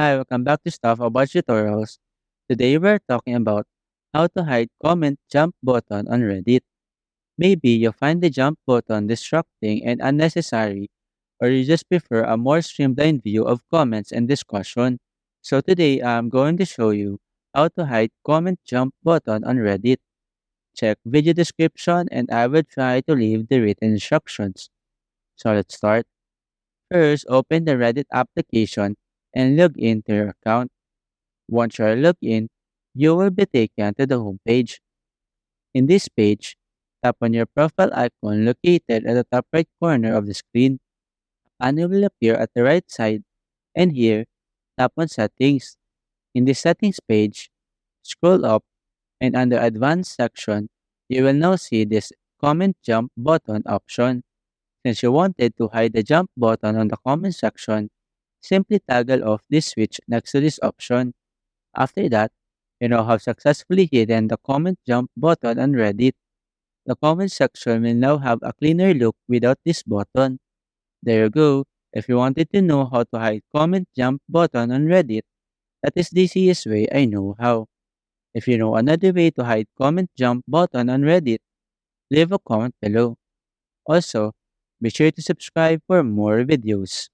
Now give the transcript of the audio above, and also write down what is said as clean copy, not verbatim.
Hi, welcome back to Stuff About Tutorials. Today we're talking about how to hide comment jump button on Reddit. Maybe you find the jump button distracting and unnecessary, or you just prefer a more streamlined view of comments and discussion. So today I'm going to show you how to hide comment jump button on Reddit. Check video description and I will try to leave the written instructions. So let's start. First, open the Reddit application and log into your account. Once you are logged in, you will be taken to the home page. In this page, tap on your profile icon located at the top right corner of the screen. A panel will appear at the right side, and here, tap on Settings. In the Settings page, scroll up, and under Advanced section, you will now see this Comment Jump button option. Since you wanted to hide the jump button on the comment section, simply toggle off this switch next to this option. After that, you now have successfully hidden the comment jump button on Reddit. The comment section will now have a cleaner look without this button. There you go. If you wanted to know how to hide comment jump button on Reddit, that is the easiest way I know how. If you know another way to hide comment jump button on Reddit, leave a comment below. Also, be sure to subscribe for more videos.